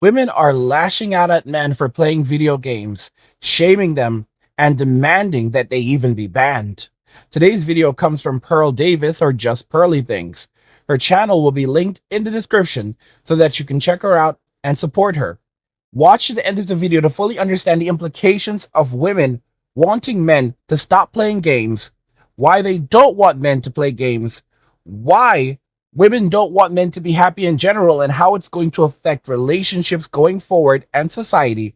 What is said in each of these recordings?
Women are lashing out at men for playing video games, shaming them, and demanding that they even be banned. Today's video comes from Pearl Davis, or Just Pearly Things. Her channel will be linked in the description so that you can check her out and support her. Watch to the end of the video to fully understand the implications of women wanting men to stop playing games, why they don't want men to play games, why women don't want men to be happy in general, and how it's going to affect relationships going forward and society.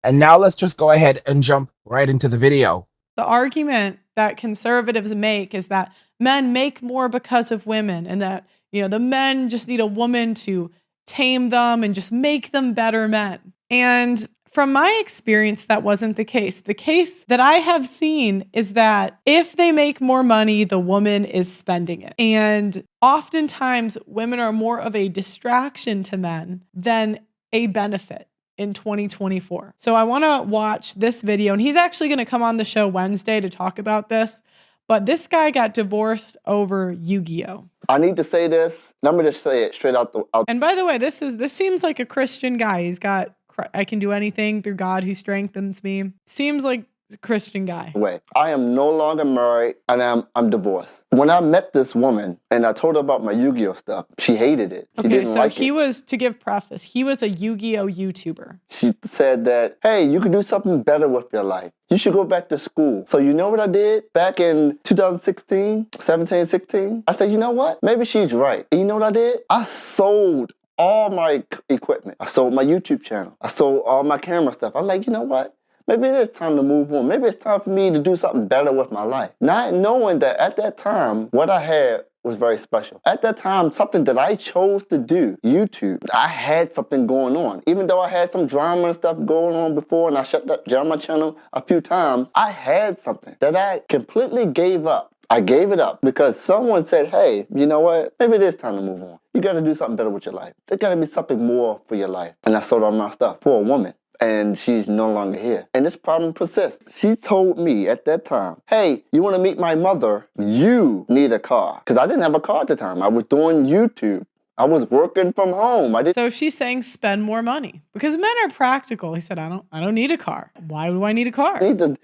And now let's just go ahead and jump right into the video. The argument that conservatives make is that men make more because of women, and that, the men just need a woman to tame them and just make them better men. And from my experience, that wasn't the case. The case that I have seen is that if they make more money, the woman is spending it. And oftentimes, women are more of a distraction to men than a benefit in 2024. So I want to watch this video, and he's actually going to come on the show Wednesday to talk about this. But this guy got divorced over Yu-Gi-Oh! I need to say this, and I'm going to say it straight out. And by the way, this seems like a Christian guy. He's got, I can do anything through God who strengthens me. Seems like a Christian guy. Way. I am no longer married, and I'm divorced. When I met this woman and I told her about my Yu-Gi-Oh stuff, she hated it. She didn't like it. He was, to give preface, he was a Yu-Gi-Oh YouTuber. She said that, hey, you can do something better with your life. You should go back to school. So you know what I did back in 2016, 17, 16? I said, you know what? Maybe she's right. And you know what I did? I sold all my equipment. I sold my YouTube channel. I sold all my camera stuff. I'm like, you know what? Maybe it is time to move on. Maybe it's time for me to do something better with my life. Not knowing that at that time, what I had was very special. At that time, something that I chose to do, YouTube, I had something going on. Even though I had some drama and stuff going on before and I shut down my channel a few times, I had something that I completely gave up. I gave it up because someone said, hey, you know what? Maybe it is time to move on. You got to do something better with your life. There's got to be something more for your life. And I sold all my stuff for a woman. And she's no longer here. And this problem persists. She told me at that time, hey, you want to meet my mother? You need a car. Because I didn't have a car at the time. I was doing YouTube. I was working from home. So she's saying spend more money. Because men are practical. He said, I don't need a car. Why do I need a car? I need to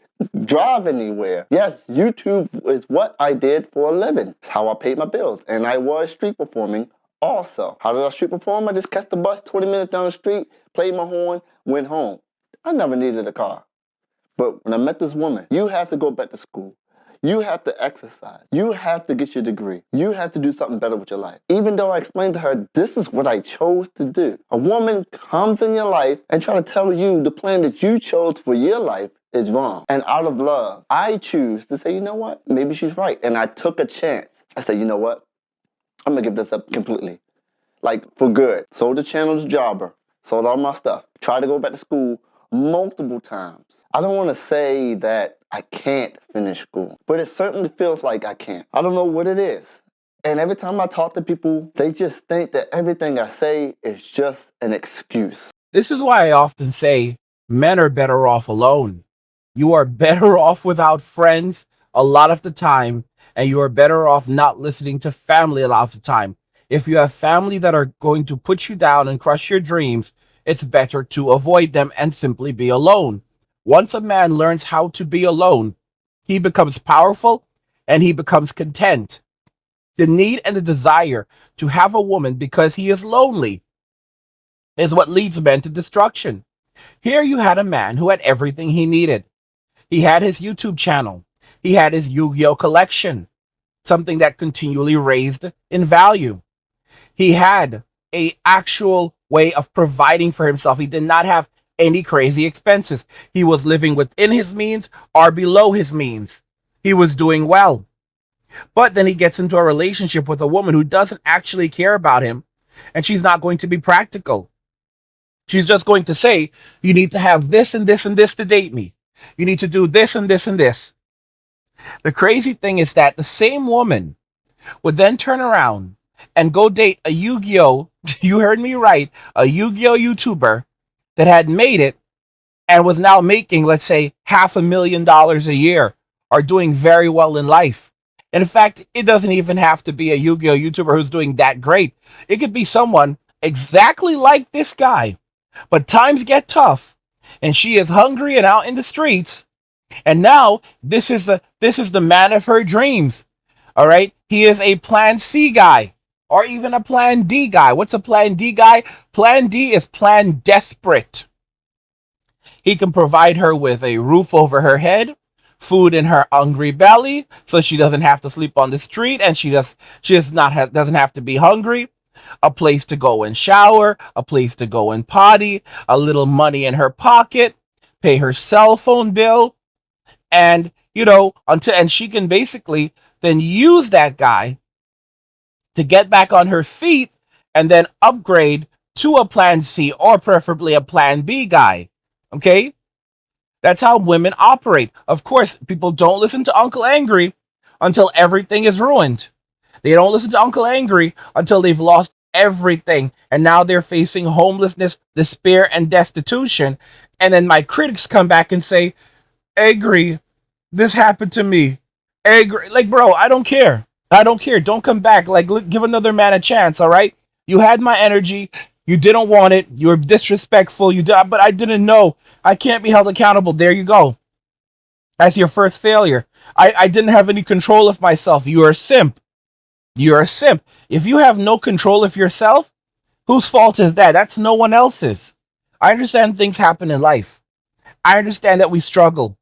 drive anywhere. Yes, YouTube is what I did for a living. It's how I paid my bills. And I was street performing also. How did I street perform? I just catch the bus 20 minutes down the street, played my horn, went home. I never needed a car. But when I met this woman, you have to go back to school. You have to exercise. You have to get your degree. You have to do something better with your life. Even though I explained to her, this is what I chose to do. A woman comes in your life and try to tell you the plan that you chose for your life is wrong. And out of love, I choose to say, you know what? Maybe she's right. And I took a chance. I said, you know what? I'm going to give this up completely. Like, for good. Sold the channel to Jobber. Sold all my stuff. Tried to go back to school multiple times. I don't want to say that I can't finish school, but it certainly feels like I can't. I don't know what it is. And every time I talk to people, they just think that everything I say is just an excuse. This is why I often say men are better off alone. You are better off without friends a lot of the time, and you are better off not listening to family a lot of the time. If you have family that are going to put you down and crush your dreams, it's better to avoid them and simply be alone. Once a man learns how to be alone, he becomes powerful and he becomes content. The need and the desire to have a woman because he is lonely is what leads men to destruction. Here you had a man who had everything he needed. He had his YouTube channel. He had his Yu-Gi-Oh collection, something that continually raised in value. He had an actual way of providing for himself. He did not have any crazy expenses. He was living within his means or below his means. He was doing well. But then he gets into a relationship with a woman who doesn't actually care about him, and she's not going to be practical. She's just going to say, you need to have this and this and this to date me. You need to do this and this and this. The crazy thing is that the same woman would then turn around and go date a Yu-Gi-Oh, you heard me right, a Yu-Gi-Oh YouTuber that had made it and was now making, let's say, $500,000 a year or doing very well in life. In fact, it doesn't even have to be a Yu-Gi-Oh YouTuber who's doing that great. It could be someone exactly like this guy, But times get tough, and she is hungry and out in the streets. And now this is the man of her dreams. All right, he is a Plan C guy, or even a Plan D guy. What's a Plan D guy? Plan D is Plan Desperate. He can provide her with a roof over her head, food in her hungry belly, so she doesn't have to sleep on the street, and she doesn't have to be hungry. A place to go and shower, a place to go and potty, a little money in her pocket, pay her cell phone bill, and and she can basically then use that guy to get back on her feet and then upgrade to a Plan C or preferably a Plan B guy. Okay? That's how women operate. Of course, people don't listen to Uncle Angry until everything is ruined. They don't listen to Uncle Angry until they've lost everything. And now they're facing homelessness, despair, and destitution. And then my critics come back and say, Angry, this happened to me. Angry. Like, bro, I don't care. I don't care. Don't come back. Like, give another man a chance, all right? You had my energy. You didn't want it. You were disrespectful. But I didn't know. I can't be held accountable. There you go. That's your first failure. I didn't have any control of myself. You're a simp. You're a simp. If you have no control of yourself, whose fault is that? That's no one else's. I understand things happen in life. I understand that we struggle.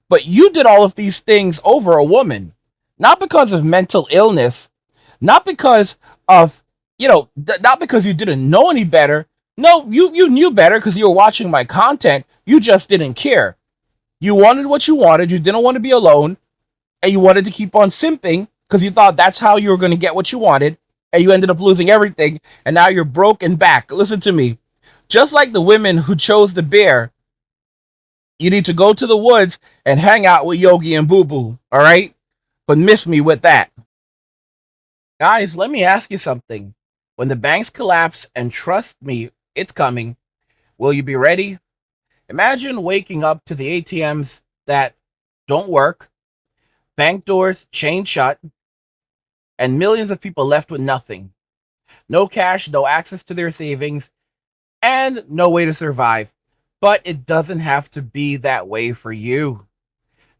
But you did all of these things over a woman, not because of mental illness, not because of, not because you didn't know any better. No, you knew better because you were watching my content. You just didn't care. You wanted what you wanted. You didn't want to be alone. And you wanted to keep on simping because you thought that's how you were going to get what you wanted. And you ended up losing everything. And now you're broke and back. Listen to me. Just like the women who chose the bear, you need to go to the woods and hang out with Yogi and Boo Boo. All right? But miss me with that. Guys, let me ask you something. When the banks collapse, and trust me, it's coming, will you be ready? Imagine waking up to the ATMs that don't work, bank doors chained shut, and millions of people left with nothing. No cash, no access to their savings, and no way to survive. But it doesn't have to be that way for you.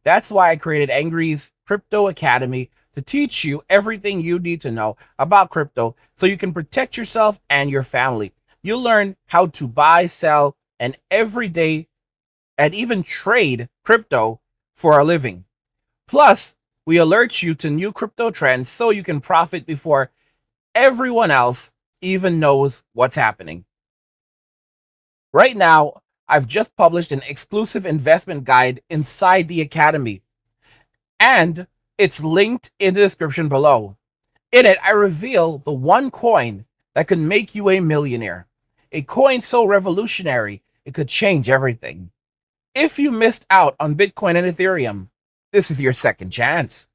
That's why I created Angry's Crypto Academy to teach you everything you need to know about crypto so you can protect yourself and your family. You'll learn how to buy, sell, and every day and even trade crypto for a living. Plus, we alert you to new crypto trends so you can profit before everyone else even knows what's happening. Right now, I've just published an exclusive investment guide inside the Academy, and it's linked in the description below. In it, I reveal the one coin that could make you a millionaire. A coin so revolutionary, it could change everything. If you missed out on Bitcoin and Ethereum, this is your second chance.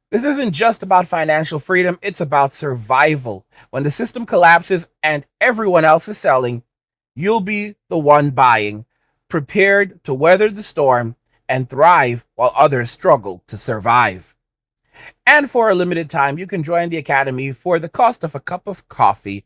This isn't just about financial freedom, it's about survival. When the system collapses and everyone else is selling, you'll be the one buying, prepared to weather the storm and thrive while others struggle to survive. And for a limited time, you can join the Academy for the cost of a cup of coffee.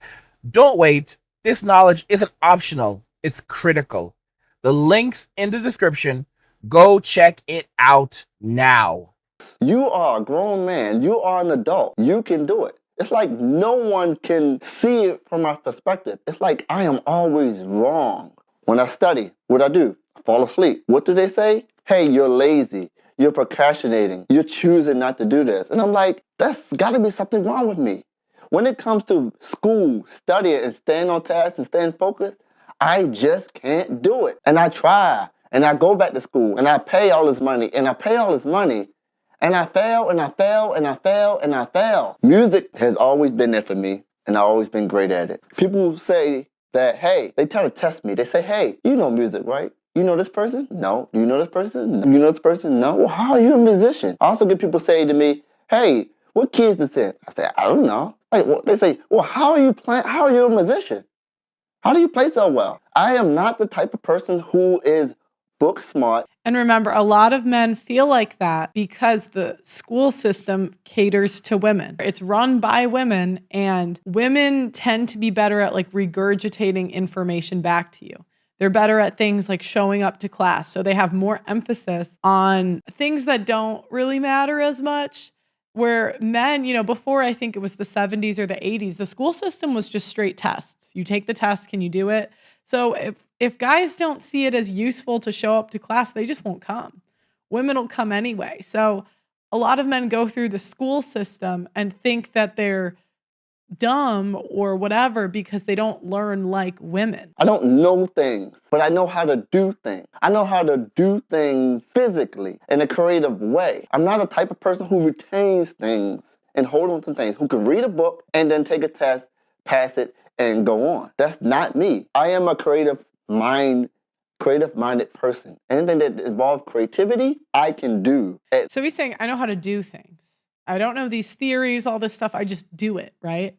Don't wait. This knowledge isn't optional, it's critical. The link's in the description. Go check it out now. You are a grown man. You are an adult. You can do it. It's like no one can see it from my perspective. It's like I am always wrong. When I study, what I do? I fall asleep. What do they say? Hey, you're lazy. You're procrastinating. You're choosing not to do this. And I'm like, that's got to be something wrong with me. When it comes to school, studying, and staying on task and staying focused, I just can't do it. And I try. And I go back to school. And I pay all this money. And I pay all this money. And I fail, and I fail, and I fail, and I fail. Music has always been there for me, and I've always been great at it. People say that, hey, they try to test me. They say, hey, you know music, right? You know this person? No. Do you know this person? No. You know this person? No. Well, how are you a musician? I also get people say to me, hey, what key is this in? I say, I don't know. They say, well, how are you playing? How are you a musician? How do you play so well? I am not the type of person who is book smart. And remember, a lot of men feel like that because the school system caters to women. It's run by women, and women tend to be better at like regurgitating information back to you. They're better at things like showing up to class. So they have more emphasis on things that don't really matter as much. Where men, before I think it was the 70s or the 80s, the school system was just straight tests. You take the test, can you do it? So if guys don't see it as useful to show up to class, they just won't come. Women will come anyway. So a lot of men go through the school system and think that they're dumb or whatever because they don't learn like women. I don't know things, but I know how to do things. I know how to do things physically in a creative way. I'm not a type of person who retains things and hold on to things, who can read a book and then take a test, pass it, and go on. That's not me. I am a creative-minded person. Anything that involves creativity, I can do. So he's saying, I know how to do things. I don't know these theories, all this stuff. I just do it, right?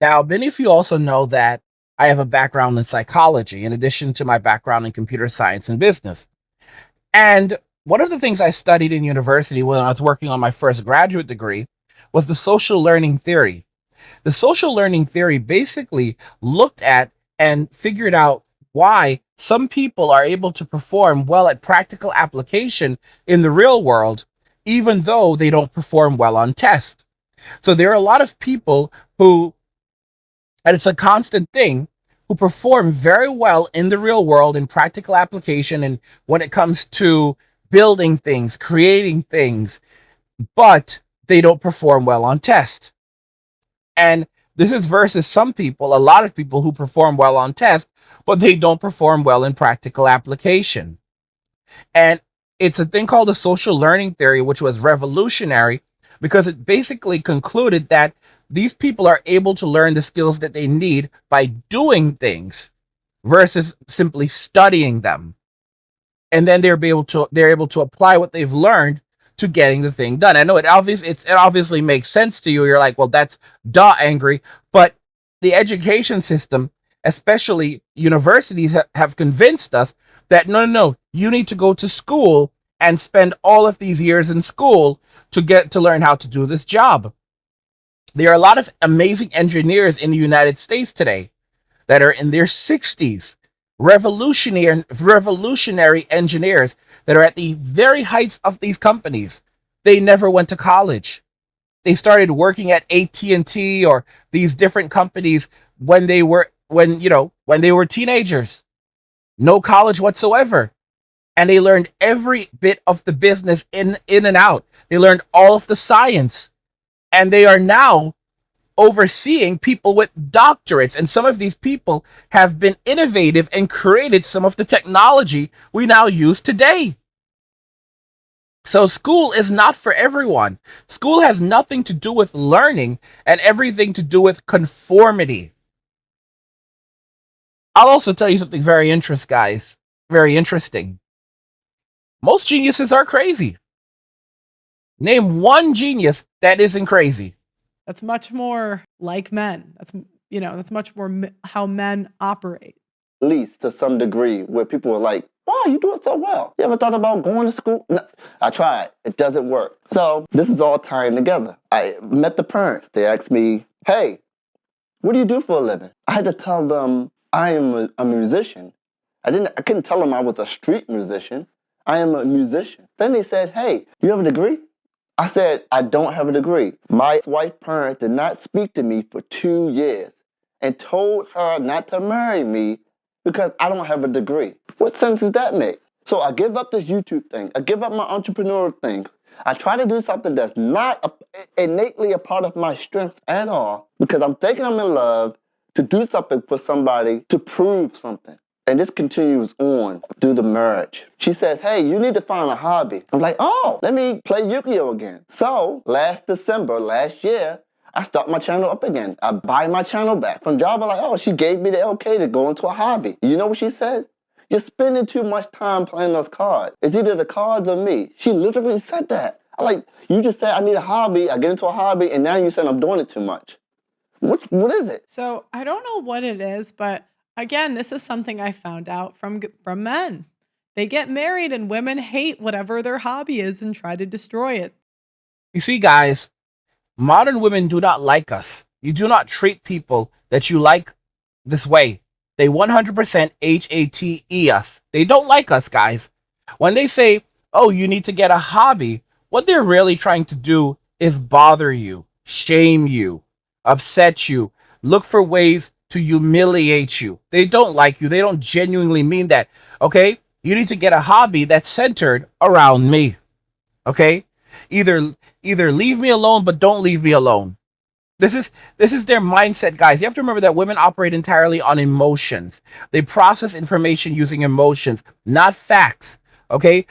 Now, many of you also know that I have a background in psychology, in addition to my background in computer science and business. And one of the things I studied in university when I was working on my first graduate degree was the social learning theory. The social learning theory basically looked at and figured out why some people are able to perform well at practical application in the real world, even though they don't perform well on tests. So there are a lot of people who, and it's a constant thing, who perform very well in the real world in practical application and when it comes to building things, creating things, but they don't perform well on test. And this is versus some people, a lot of people who perform well on test, but they don't perform well in practical application. And it's a thing called the social learning theory, which was revolutionary because it basically concluded that these people are able to learn the skills that they need by doing things versus simply studying them. And then they're able to apply what they've learned to getting the thing done. I know it obviously makes sense to you. You're like, well, that's angry. But the education system, especially universities, have convinced us that no, you need to go to school and spend all of these years in school to learn how to do this job. There are a lot of amazing engineers in the United States today that are in their 60s, revolutionary engineers that are at the very heights of these companies. They never went to college. They started working at AT&T or these different companies when they were teenagers. No college whatsoever. And they learned every bit of the business in and out. They learned all of the science. And they are now overseeing people with doctorates. And some of these people have been innovative and created some of the technology we now use today. So school is not for everyone. School has nothing to do with learning and everything to do with conformity. I'll also tell you something very interesting, guys. Very interesting. Most geniuses are crazy. Name one genius that isn't crazy. That's much more like men. That's much more how men operate. At least to some degree, where people are like, wow, you do it so well. You ever thought about going to school? No, I tried. It doesn't work. So this is all tying together. I met the parents. They asked me, hey, what do you do for a living? I had to tell them I am a musician. I couldn't tell them I was a street musician. I am a musician. Then they said, hey, you have a degree? I said, I don't have a degree. My wife's parents did not speak to me for 2 years and told her not to marry me because I don't have a degree. What sense does that make? So I give up this YouTube thing. I give up my entrepreneurial thing. I try to do something that's not innately a part of my strengths at all because I'm thinking I'm in love to do something for somebody to prove something. And this continues on through the marriage. She says, hey, you need to find a hobby. I'm like, oh, let me play Yu-Gi-Oh again. So last year, I start my channel up again. I buy my channel back from Java. Like, oh, she gave me the okay to go into a hobby. You know what she said? You're spending too much time playing those cards. It's either the cards or me. She literally said that. I'm like, you just said I need a hobby. I get into a hobby, and now you said I'm doing it too much. What is it? So I don't know what it is, but again, this is something I found out from men. They get married and women hate whatever their hobby is and try to destroy it. You see, guys, modern women do not like us. You do not treat people that you like this way. They 100% HATE us. They don't like us, guys. When they say, oh, you need to get a hobby, what they're really trying to do is bother you, shame you, upset you, look for ways to humiliate you. They don't like you. They don't genuinely mean that. Okay? You need to get a hobby that's centered around me. Okay? Either leave me alone, but don't leave me alone. This is their mindset, guys. You have to remember that women operate entirely on emotions. They process information using emotions, not facts. Okay?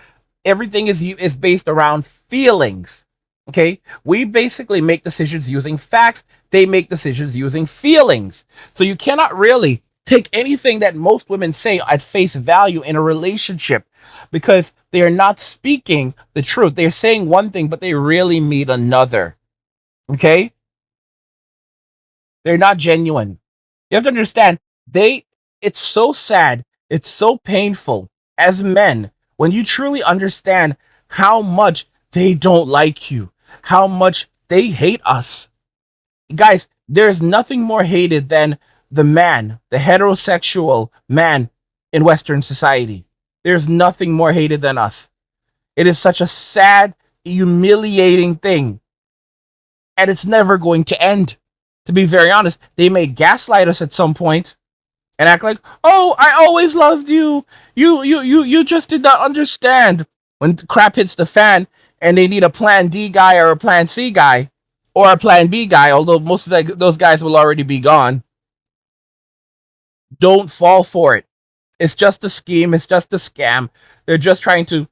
Everything is based around feelings. Okay? We basically make decisions using facts. They make decisions using feelings. So you cannot really take anything that most women say at face value in a relationship because they are not speaking the truth. They're saying one thing, but they really mean another. Okay? They're not genuine. You have to understand, they it's so sad, it's so painful as men when you truly understand how much they don't like you, how much they hate us. Guys, there's nothing more hated than the man, the heterosexual man in Western society. There's nothing more hated than us. It is such a sad, humiliating thing, and it's never going to end. To be very honest, they may gaslight us at some point and act like, "Oh, I always loved you. You just did not understand." When crap hits the fan and they need a plan D guy or a plan C guy or a plan B guy, although most of those guys will already be gone, don't fall for it. It's just a scheme. It's just a scam. They're just trying to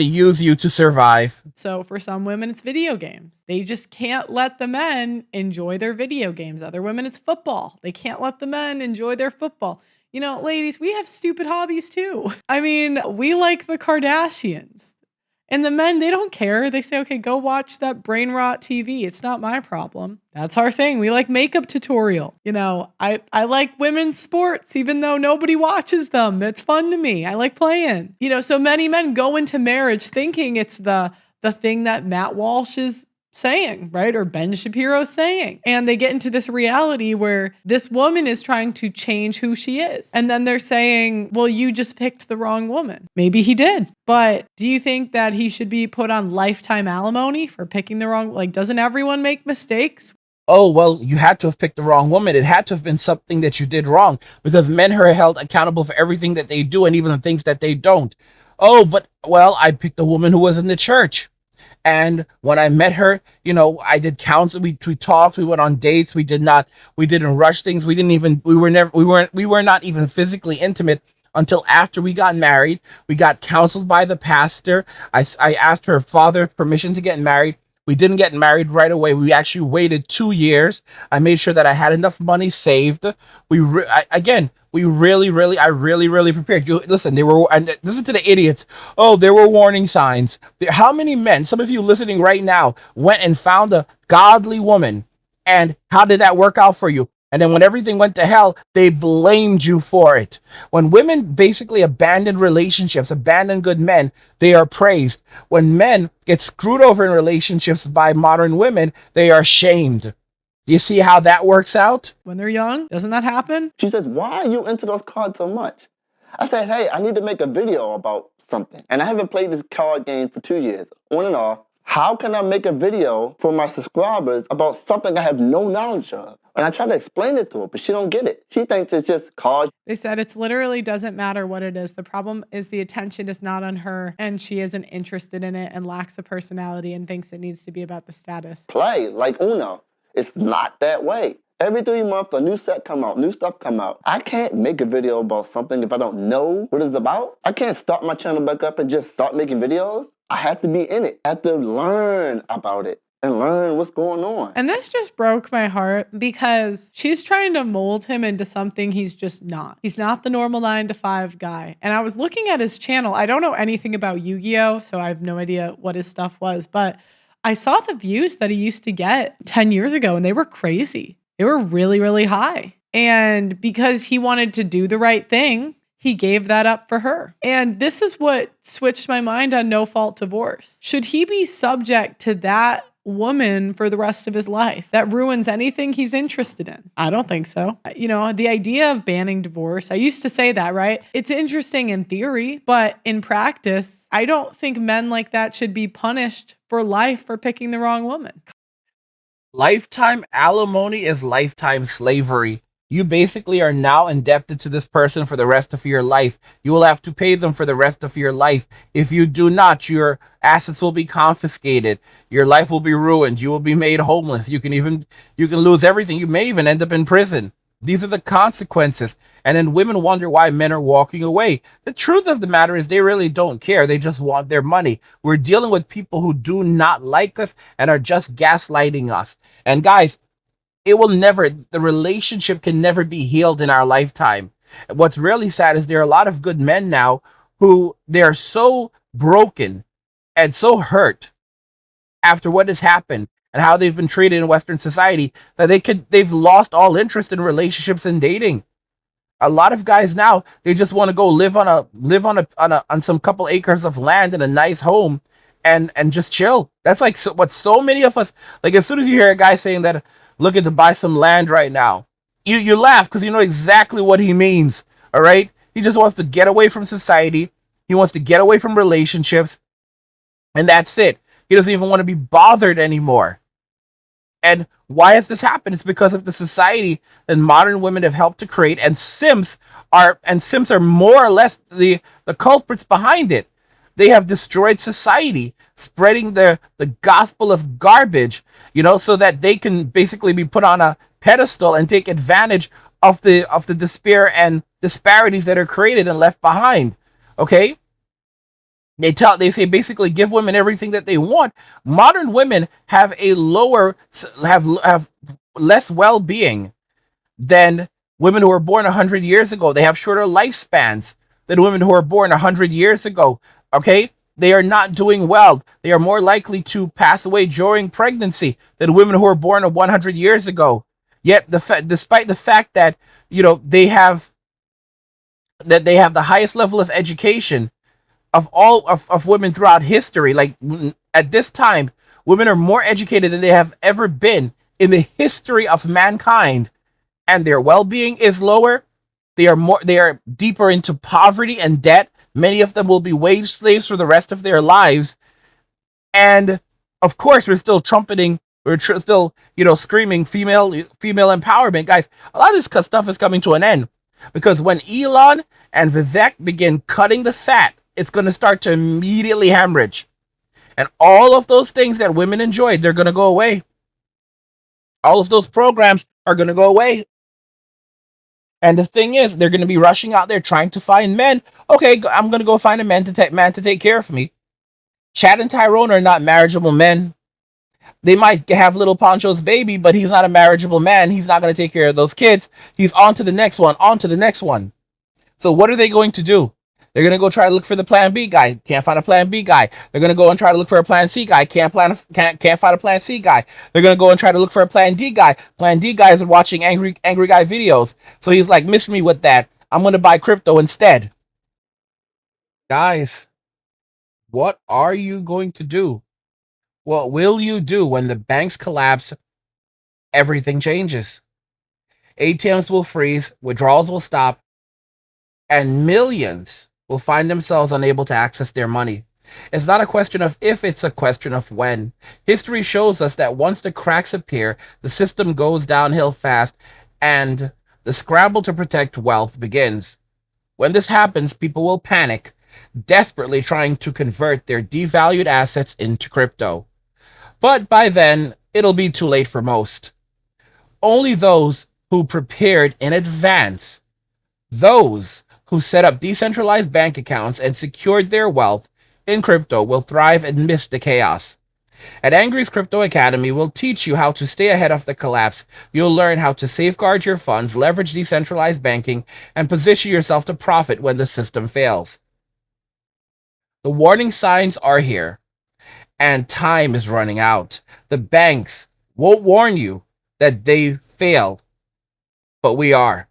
use you to survive. So for some women, it's video games. They just can't let the men enjoy their video games. Other women, it's football. They can't let the men enjoy their football. You know, ladies, we have stupid hobbies too. I mean, we like the Kardashians. And the men, they don't care. They say, okay, go watch that brain rot TV. It's not my problem. That's our thing. We like makeup tutorial. You know, I like women's sports, even though nobody watches them. That's fun to me. I like playing. You know, so many men go into marriage thinking it's the thing that Matt Walsh is saying, right? Or Ben Shapiro saying. And they get into this reality where this woman is trying to change who she is. And then they're saying, well, you just picked the wrong woman. Maybe he did. But do you think that he should be put on lifetime alimony for picking the wrong? Like, doesn't everyone make mistakes? Oh, well, you had to have picked the wrong woman. It had to have been something that you did wrong because men are held accountable for everything that they do and even the things that they don't. Oh, but, well, I picked a woman who was in the church. And when I met her, you know, I did counseling. We talked. We went on dates. We didn't rush things. We were not even physically intimate until after we got married. We got counseled by the pastor. I asked her father permission to get married. We didn't get married right away. We actually waited 2 years. I made sure that I had enough money saved. We really prepared. You listen. And listen to the idiots. Oh, there were warning signs. How many men? Some of you listening right now went and found a godly woman, and how did that work out for you? And then when everything went to hell, they blamed you for it. When women basically abandon relationships, abandon good men, they are praised. When men get screwed over in relationships by modern women, they are shamed. Do you see how that works out? When they're young, doesn't that happen? She says, why are you into those cards so much? I said, hey, I need to make a video about something. And I haven't played this card game for 2 years, on and off. How can I make a video for my subscribers about something I have no knowledge of? And I try to explain it to her, but she don't get it. She thinks it's just cards. They said it's literally doesn't matter what it is. The problem is the attention is not on her and she isn't interested in it and lacks a personality and thinks it needs to be about the status. Play like Uno. It's not that way. Every 3 months, a new set come out, new stuff come out. I can't make a video about something if I don't know what it's about. I can't start my channel back up and just start making videos. I have to be in it. I have to learn about it and learn what's going on. And this just broke my heart because she's trying to mold him into something he's just not. He's not the normal 9-to-5 guy. And I was looking at his channel. I don't know anything about Yu-Gi-Oh, so I have no idea what his stuff was, but I saw the views that he used to get 10 years ago and they were crazy. They were really, really high. And because he wanted to do the right thing, he gave that up for her. And this is what switched my mind on no fault divorce. Should he be subject to that woman for the rest of his life that ruins anything he's interested in? I don't think so. You know, the idea of banning divorce, I used to say that, right? It's interesting in theory, but in practice, I don't think men like that should be punished for life for picking the wrong woman. Lifetime alimony is lifetime slavery. You basically are now indebted to this person for the rest of your life. You will have to pay them for the rest of your life. If you do not, your assets will be confiscated. Your life will be ruined. You will be made homeless. You can lose everything. You may even end up in prison. These are the consequences. And then women wonder why men are walking away. The truth of the matter is they really don't care. They just want their money. We're dealing with people who do not like us and are just gaslighting us. And guys, the relationship can never be healed in our lifetime. What's really sad is there are a lot of good men now who they are so broken and so hurt after what has happened and how they've been treated in Western society that they've lost all interest in relationships and dating. A lot of guys now they just want to go live on some couple acres of land in a nice home and just chill. That's like what so many of us like. As soon as you hear a guy saying that, looking to buy some land right now, you laugh because you know exactly what he means. All right, he just wants to get away from society. He wants to get away from relationships, and that's it. He doesn't even want to be bothered anymore. And why has this happened? It's because of the society that modern women have helped to create, and simps are more or less the culprits behind it. They have destroyed society, spreading the gospel of garbage, so that they can basically be put on a pedestal and take advantage of the despair and disparities that are created and left behind. Okay? They say basically give women everything that they want. Modern women have less well-being than women who were born 100 years ago. They have shorter lifespans than women who were born 100 years ago. Okay? They are not doing well. They are more likely to pass away during pregnancy than women who were born 100 years ago. Yet despite the fact that, they have the highest level of education of all of women throughout history. Like at this time, women are more educated than they have ever been in the history of mankind, and their well-being is lower. They are deeper into poverty and debt. Many of them will be wage slaves for the rest of their lives. And of course, still screaming female empowerment, guys. A lot of this stuff is coming to an end because when Elon and Vivek begin cutting the fat, it's going to start to immediately hemorrhage. And all of those things that women enjoyed, they're going to go away. All of those programs are going to go away. And the thing is, they're going to be rushing out there trying to find men. Okay, I'm going to go find a man to take care of me. Chad and Tyrone are not marriageable men. They might have little Poncho's baby, but he's not a marriageable man. He's not going to take care of those kids. He's on to the next one, on to the next one. So what are they going to do? They're going to go try to look for the plan B guy. Can't find a plan B guy. They're going to go and try to look for a plan C guy. Can't find a plan C guy. They're going to go and try to look for a plan D guy. Plan D guy is watching angry guy videos. So he's like, miss me with that. I'm going to buy crypto instead. Guys, what are you going to do? What will you do when the banks collapse? Everything changes. ATMs will freeze, withdrawals will stop, and millions will find themselves unable to access their money. It's not a question of if, it's a question of when. History shows us that once the cracks appear, the system goes downhill fast, and the scramble to protect wealth begins. When this happens, people will panic, desperately trying to convert their devalued assets into crypto. But by then, it'll be too late for most. Only those who prepared in advance, those who set up decentralized bank accounts and secured their wealth in crypto will thrive amidst the chaos. At Angry's Crypto Academy, we'll teach you how to stay ahead of the collapse. You'll learn how to safeguard your funds, leverage decentralized banking, and position yourself to profit when the system fails. The warning signs are here, and time is running out. The banks won't warn you that they failed, but we are.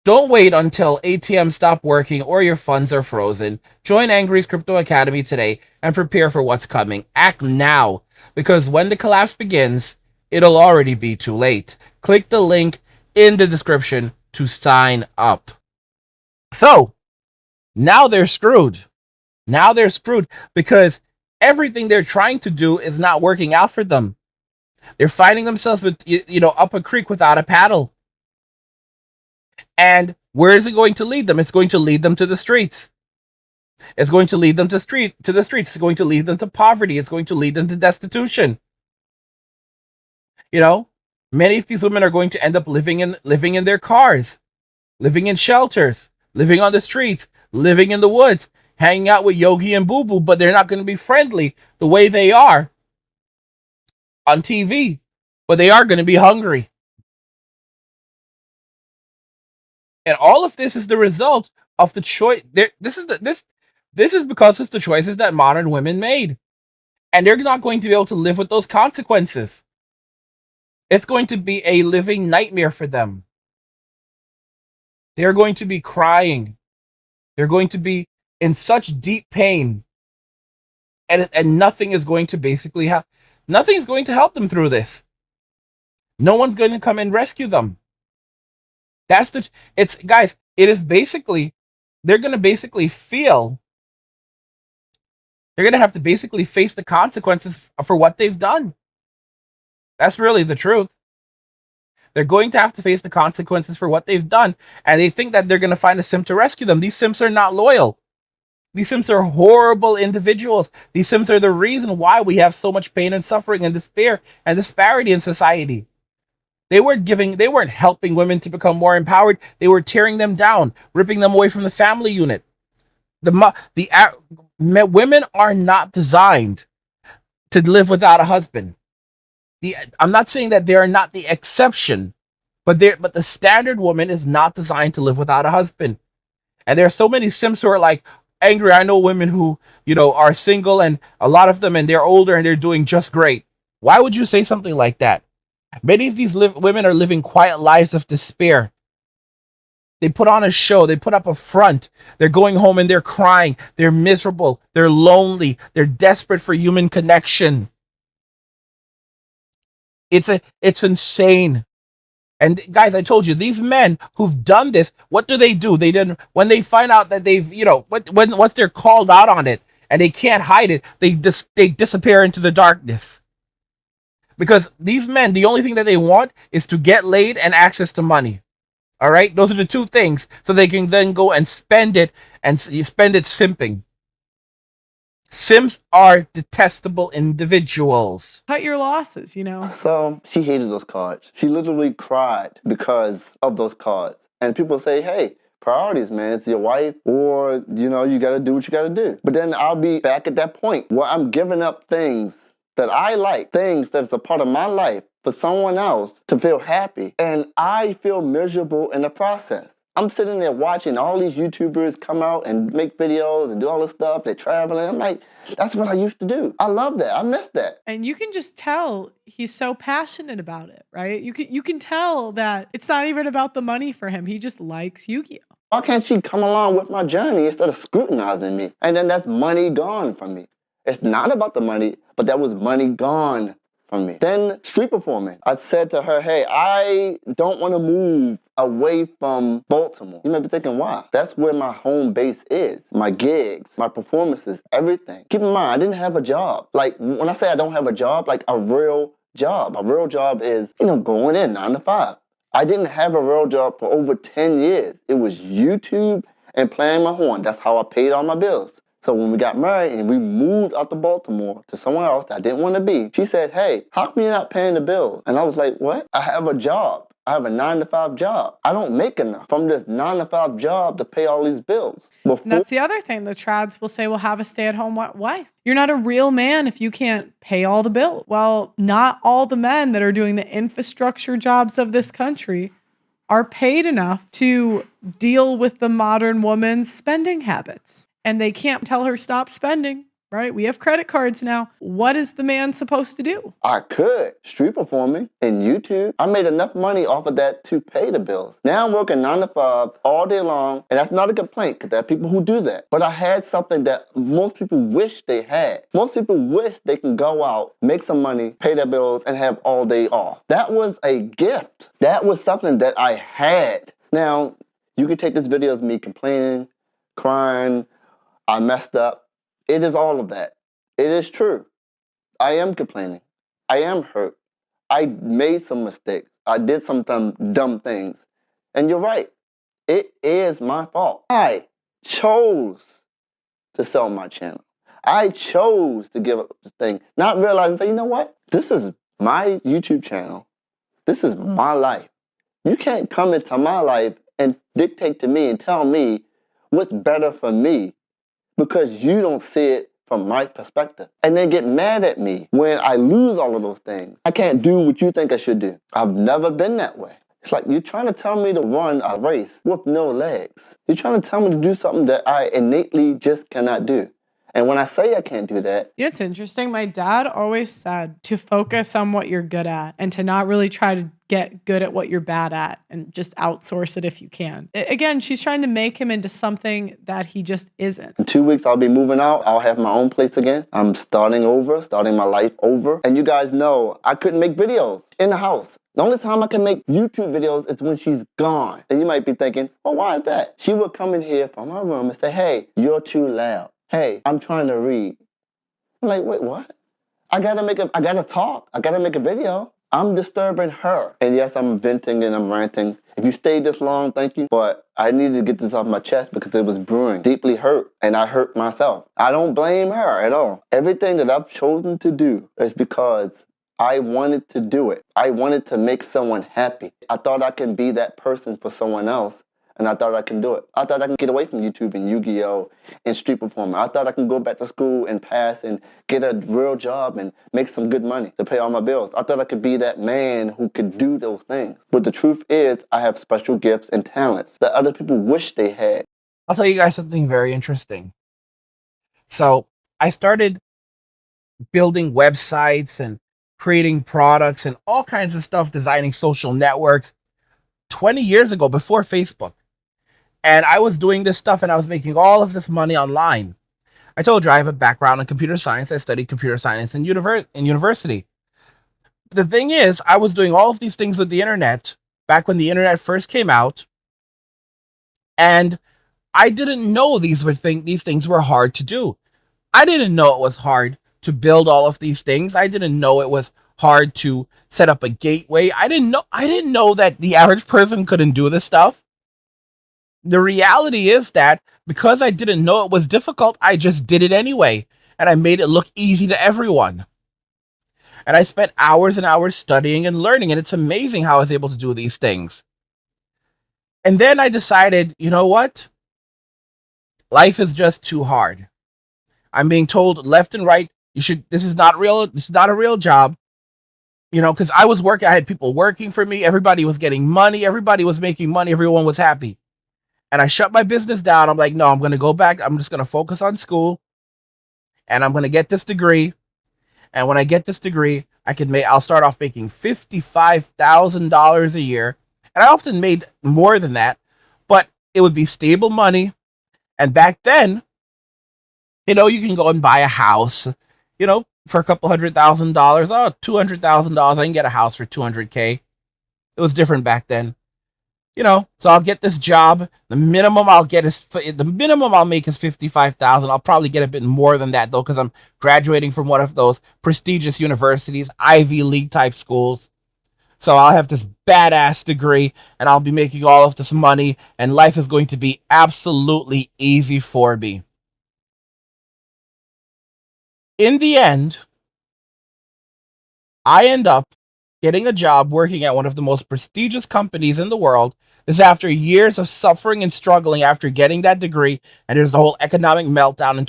Don't wait until ATMs stop working or your funds are frozen. Join Angry's Crypto Academy today and prepare for what's coming. Act now, because when the collapse begins, it'll already be too late. Click the link in the description to sign up. So, now they're screwed. Now they're screwed because everything they're trying to do is not working out for them. They're finding themselves with, up a creek without a paddle. And where is it going to lead them? It's going to lead them to the streets. It's going to lead them to the streets. It's going to lead them to poverty. It's going to lead them to destitution. You know, many of these women are going to end up living in their cars, living in shelters, living on the streets, living in the woods, hanging out with Yogi and Boo Boo, but they're not going to be friendly the way they are on TV. But they are going to be hungry. And all of this is the result of the choice. This is because of the choices that modern women made, and they're not going to be able to live with those consequences. It's going to be a living nightmare for them. They're going to be crying. They're going to be in such deep pain, and nothing is going to nothing is going to help them through this. No one's going to come and rescue them. Guys, it is basically, they're going to basically feel, they're going to have to basically face the consequences for what they've done. That's really the truth. They're going to have to face the consequences for what they've done, and they think that they're going to find a simp to rescue them. These simps are not loyal. These simps are horrible individuals. These simps are the reason why we have so much pain and suffering and despair and disparity in society. They weren't helping women to become more empowered. They were tearing them down, ripping them away from the family unit. Women are not designed to live without a husband. I'm not saying that they are not the exception, but the standard woman is not designed to live without a husband. And there are so many simps who are like angry. I know women who, are single, and a lot of them, and they're older and they're doing just great. Why would you say something like that? Many of these women are living quiet lives of despair. They put on a show, they put up a front, they're going home and they're crying, they're miserable, they're lonely, they're desperate for human connection. It's insane. And guys, I told you, these men who've done this, what do? They didn't, when they find out that they've, once they're called out on it and they can't hide it, they disappear into the darkness. Because these men, the only thing that they want is to get laid and access to money. All right? Those are the two things. So they can then go and spend it, and you spend it simping. Simps are detestable individuals. Cut your losses, So she hated those cards. She literally cried because of those cards. And people say, hey, priorities, man. It's your wife, or, you got to do what you got to do. But then I'll be back at that point where I'm giving up things that I like, things that's a part of my life, for someone else to feel happy. And I feel miserable in the process. I'm sitting there watching all these YouTubers come out and make videos and do all this stuff. They're traveling. I'm like, that's what I used to do. I love that. I miss that. And you can just tell he's so passionate about it, right? You can tell that it's not even about the money for him. He just likes Yu-Gi-Oh! Why can't she come along with my journey instead of scrutinizing me? And then that's money gone from me. It's not about the money, but that was money gone from me. Then street performing. I said to her, hey, I don't want to move away from Baltimore. You may be thinking, why? That's where my home base is. My gigs, my performances, everything. Keep in mind, I didn't have a job. Like, when I say I don't have a job, like a real job. A real job is, going in 9 to 5. I didn't have a real job for over 10 years. It was YouTube and playing my horn. That's how I paid all my bills. So when we got married and we moved out to Baltimore to somewhere else that I didn't want to be, she said, hey, how come you're not paying the bills? And I was like, what? I have a job. I have a 9 to 5 job. I don't make enough from this 9 to 5 job to pay all these bills. And that's the other thing. The trads will say, well, have a stay-at-home wife. You're not a real man if you can't pay all the bills. Well, not all the men that are doing the infrastructure jobs of this country are paid enough to deal with the modern woman's spending habits. And they can't tell her stop spending right? We have credit cards now. What is the man supposed to do? I could street performing in YouTube. I made enough money off of that to pay the bills. Now I'm working 9 to 5 all day long, and that's not a complaint because there are people who do that. But I had something that most people wish they had. Most people wish they can go out, make some money, pay their bills, and have all day off. That was a gift. That was something that I had. Now, you can take this video as me complaining, crying, I messed up. It is all of that. It is true. I am complaining. I am hurt. I made some mistakes. I did some dumb things. And you're right. It is my fault. I chose to sell my channel. I chose to give up the thing, not realizing, say, you know what? This is my YouTube channel. This is my life. You can't come into my life and dictate to me and tell me what's better for me because you don't see it from my perspective. And then get mad at me when I lose all of those things. I can't do what you think I should do. I've never been that way. It's like you're trying to tell me to run a race with no legs. You're trying to tell me to do something that I innately just cannot do. And when I say I can't do that, You know, it's interesting. My dad always said to focus on what you're good at and to not really try to get good at what you're bad at and just outsource it if you can. Again, she's trying to make him into something that he just isn't. in 2 weeks I'll be moving out. I'll have my own place again. I'm starting over, starting my life over. And you guys know I couldn't make videos in the house. The only time I can make YouTube videos is when she's gone. And you might be thinking, oh, why is that? She would come in here from my room and say, hey, you're too loud. Hey, I'm trying to read. I'm like, wait, what? I gotta talk. I gotta make a video. I'm disturbing her. And yes, I'm venting and I'm ranting. If you stayed this long, thank you. But I needed to get this off my chest because it was brewing. Deeply hurt. And I hurt myself. I don't blame her at all. Everything that I've chosen to do is because I wanted to do it. I wanted to make someone happy. I thought I can be that person for someone else. And I thought I can do it. I thought I can get away from YouTube and Yu-Gi-Oh! And street performing. I thought I can go back to school and pass and get a real job and make some good money to pay all my bills. I thought I could be that man who could do those things. But the truth is, I have special gifts and talents that other people wish they had. I'll tell you guys something very interesting. So I started building websites and creating products and all kinds of stuff, designing social networks 20 years ago before Facebook. And I was doing this stuff and I was making all of this money online. I told you I have a background in computer science. I studied computer science in university. The thing is, I was doing all of these things with the internet back when the internet first came out. And I didn't know these things were hard to do. I didn't know it was hard to build all of these things. I didn't know it was hard to set up a gateway. I didn't know that the average person couldn't do this stuff. The reality is that because I didn't know it was difficult, I just did it anyway. And I made it look easy to everyone. And I spent hours and hours studying and learning. And it's amazing how I was able to do these things. And then I decided, you know what? Life is just too hard. I'm being told left and right, this is not real. This is not a real job. You know, because I had people working for me. Everybody was getting money. Everybody was making money. Everyone was happy. And I shut my business down. I'm like, no, I'm going to go back. I'm just going to focus on school. And I'm going to get this degree. And when I get this degree, I'll start off making $55,000 a year. And I often made more than that, but it would be stable money. And back then, you know, you can go and buy a house, you know, for a couple $100,000. Oh, $200,000. I can get a house for $200K. It was different back then. You know, so I'll get this job. The minimum I'll make is 55,000. I'll probably get a bit more than that though, because I'm graduating from one of those prestigious universities, Ivy League type schools. So I'll have this badass degree, and I'll be making all of this money, and life is going to be absolutely easy for me. In the end, I end up getting a job working at one of the most prestigious companies in the world. This is after years of suffering and struggling after getting that degree, and there's the whole economic meltdown in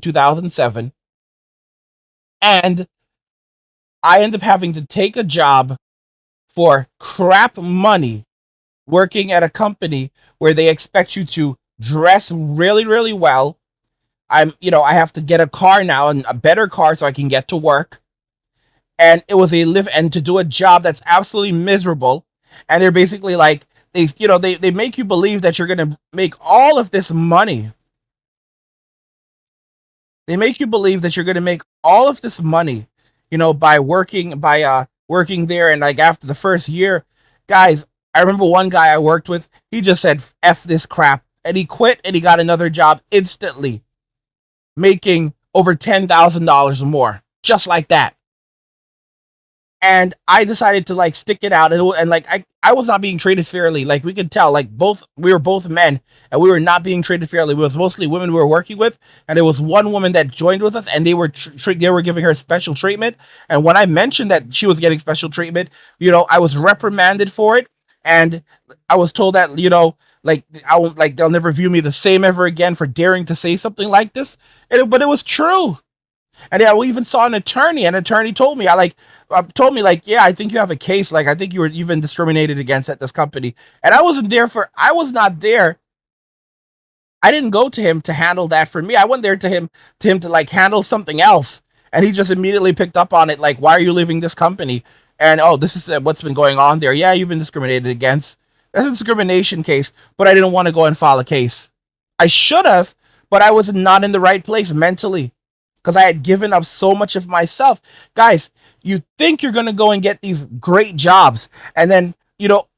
2007. And I end up having to take a job for crap money working at a company where they expect you to dress really, really well, I have to get a car now, and a better car, so I can get to work. And it was a live and to do a job that's absolutely miserable. And they're basically like, they make you believe that you're going to make all of this money. They make you believe that you're going to make all of this money, by working there. And like after the first year, guys, I remember one guy I worked with, he just said, F this crap. And he quit and he got another job instantly, making over $10,000 more, just like that. And I decided to like stick it out, and like I was not being treated fairly. Like we could tell, like we were both men, and we were not being treated fairly. It was mostly women we were working with, and there was one woman that joined with us, and they were giving her special treatment. And when I mentioned that she was getting special treatment, I was reprimanded for it, and I was told that like I won't, like they'll never view me the same ever again for daring to say something like this. But it was true. And yeah, we even saw an attorney. An attorney told me, told me like, yeah, I think you have a case. Like, I think you've been discriminated against at this company. And I was not there. I didn't go to him to handle that for me. I went there to him to like handle something else. And he just immediately picked up on it. Like, why are you leaving this company? And oh, this is what's been going on there. Yeah, you've been discriminated against. That's a discrimination case, but I didn't want to go and file a case. I should have, but I was not in the right place mentally because I had given up so much of myself. Guys, you think you're going to go and get these great jobs, and then,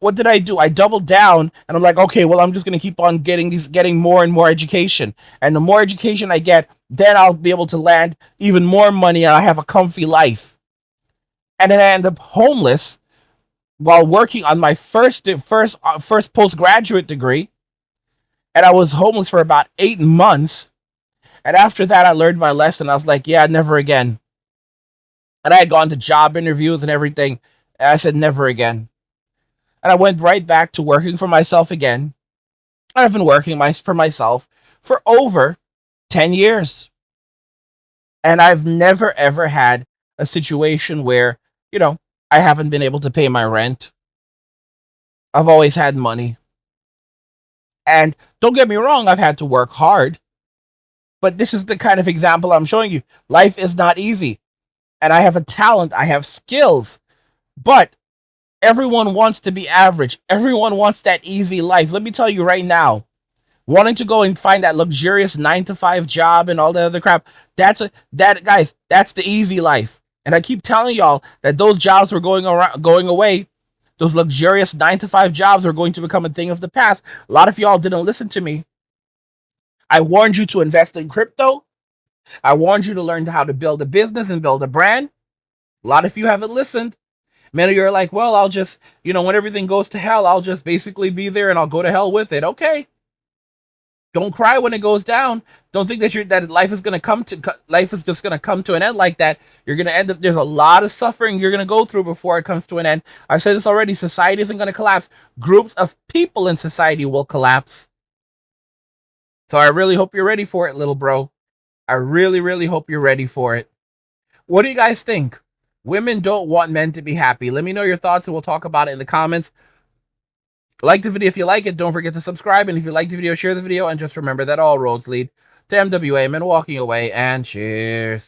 what did I do? I doubled down, and I'm like, okay, well, I'm just going to keep on getting more and more education. And the more education I get, then I'll be able to land even more money, and I have a comfy life. And then I end up homeless while working on my first postgraduate degree, and I was homeless for about 8 months. And after that, I learned my lesson. I was like, yeah, never again. And I had gone to job interviews and everything. And I said, never again. And I went right back to working for myself again. I've been working for myself for over 10 years. And I've never, ever had a situation where, I haven't been able to pay my rent. I've always had money. And don't get me wrong, I've had to work hard. But this is the kind of example I'm showing you. Life is not easy. And I have a talent, I have skills. But everyone wants to be average. Everyone wants that easy life. Let me tell you right now, wanting to go and find that luxurious 9 to 5 job and all the other crap, that's the easy life. And I keep telling y'all that those jobs were going away. Those luxurious 9 to 5 jobs are going to become a thing of the past. A lot of y'all didn't listen to me. I warned you to invest in crypto. I warned you to learn how to build a business and build a brand. A lot of you haven't listened. Many of you are like, well, I'll just, when everything goes to hell, I'll just basically be there and I'll go to hell with it. Okay. Don't cry when it goes down. Don't think that life is just going to come to an end like that. You're going to end up, there's a lot of suffering you're going to go through before it comes to an end. I've said this already. Society isn't going to collapse. Groups of people in society will collapse. So I really hope you're ready for it, little bro. I really, really hope you're ready for it. What do you guys think? Women don't want men to be happy. Let me know your thoughts and we'll talk about it in the comments. Like the video if you like it. Don't forget to subscribe. And if you like the video, share the video. And just remember that all roads lead to MWA, men walking away. And cheers.